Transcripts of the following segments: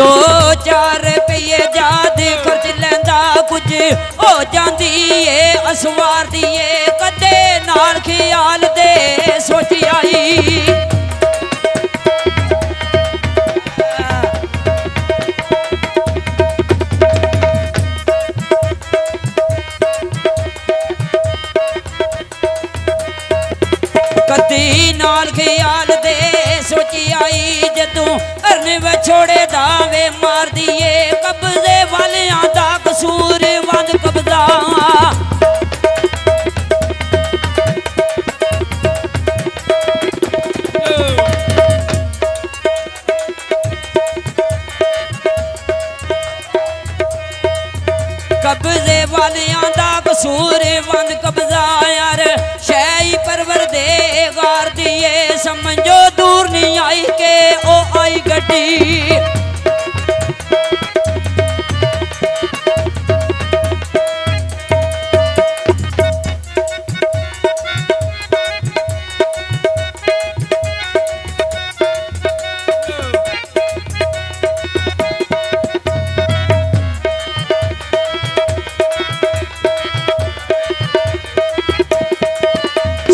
2-4 ਰੁਪਏ ਜਾਦ ਖਰਚ ਲੈਂਦਾ ਕੁਝ ਹੋ ਜਾਂਦੀ ਏ ਅਸਵਾਰ ਦੀ ਏ ਕਦੇ ਨਾਲ ਖਿਆਲ ਦੇ ਸੋਚ ਆਈ कदी नाल ख्याल दे सोची आई जदों अरने विछोड़े दावे मार दिए कब्जे वालियां दा कसूर वंद कब्जा कब्जे वालियां दा कसूर वंद कब्जा यार शैई परवर दे गार दिए समझो दूर नहीं आई के ओ आई गड्डी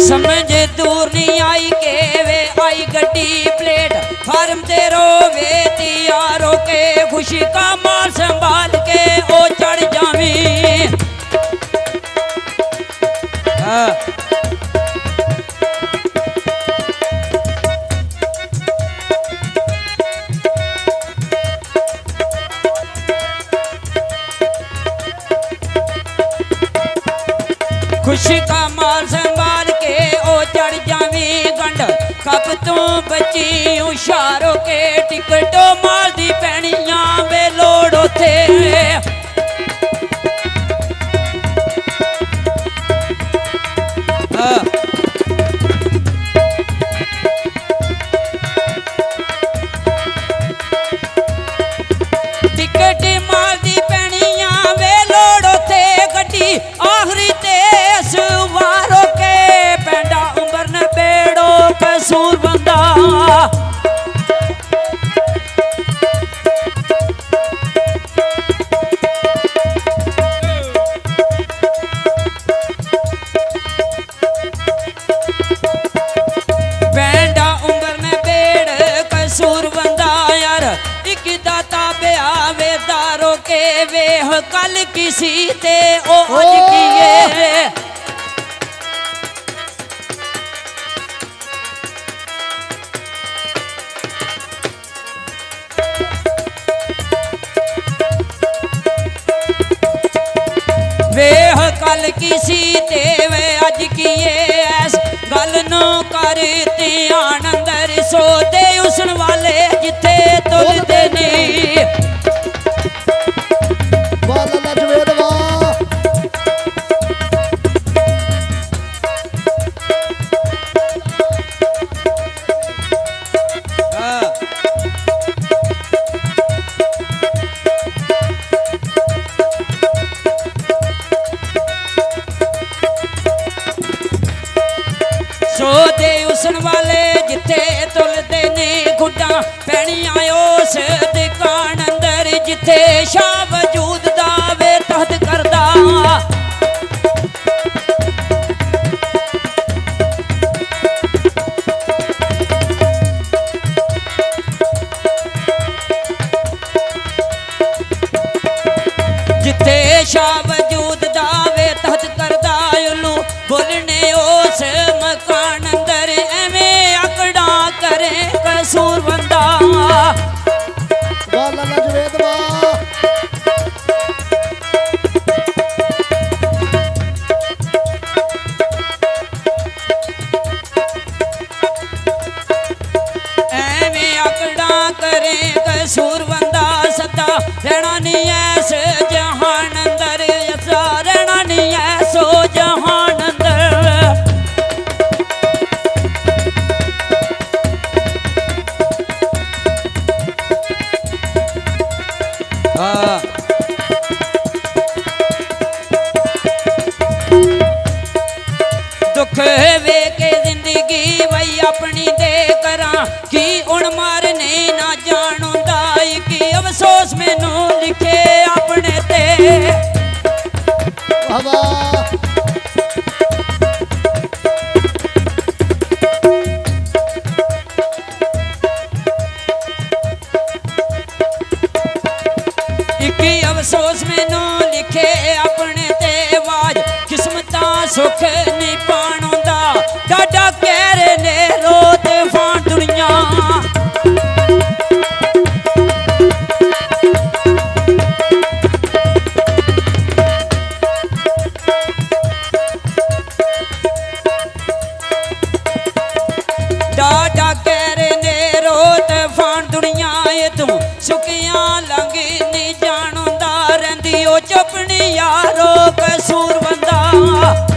समझ दूर नहीं आई के वे आई गड्डी प्लेट फार्म ते रोवे तियारो के खुशी का माल संभाल के ओ चढ़ जावी खुशी का माल संभाल के ओ चढ़ जावी गंड कप तू बची हुशारो के टिकटो माल दी पैनियां वे लोड़ उथे टिकट माल दी पैनियां वे लोड़ उथे गड्डी आखरी वारों के पेंडा उम्र ने बेड़ो कसूर बंदा पेंडा उम्र ने बेड़ कसूर बंदा यार एक दाता ब्यावे दारों के वेह कल किसी ते ओ आज किए वेह कल किसी ते वे अज किए ऐस गल नो कर ध्यान अंदर सोते उसन वाले जिथे तुलते नहीं सोते उसन वाले जिथे तुलते ने गुड्डा पैनियां उस दुकान अंदर जिथे शाह वजूद दावे तहत करदा जिथे शाह वजूद दावे तहत करदा उल्लू बोलने उस मकान अंदर एवें आकड़ा करे कसूर बंदा एवें आकड़ा करे कसूर बंदा सदा रहना नहीं ऐस जहान अंदर ऐसा रहना नहीं ऐसो जहान अंदर दुख वे के जिंदगी वही अपनी दे करा कि उन मारने ना जानूंदा कि अवसर ਅਫਸੋਸ ਮੈਨੂੰ ਲਿਖੇ ਆਪਣੇ ਤੇ ਆਵਾਜ਼ ਕਿਸਮਤਾਂ ਸੁੱਖ ਨਹੀਂ ਪਾਣ ਹੁੰਦਾ ਡਾਡਾ ਕਹਿ ਨੇ ਰੋ ਤੇ ਫਾਂ ਦੁਨੀਆ ਡਾਡਾ ਕਹਿ ਨੇ ਰੋ ਤੇ ਫਾਂ ਦੁਨੀਆ ਇਹ ਤੂੰ ਸੁੱਕੀਆਂ ਲੰਘ ਨਹੀਂ ਜਾਣ ਹੁੰਦਾ ਰਹਿੰਦੀ ਉਹ ਚੁੱਪ ਨੀ ਯਾਰੋ ਕਸੂਰ ਬੰਦਾ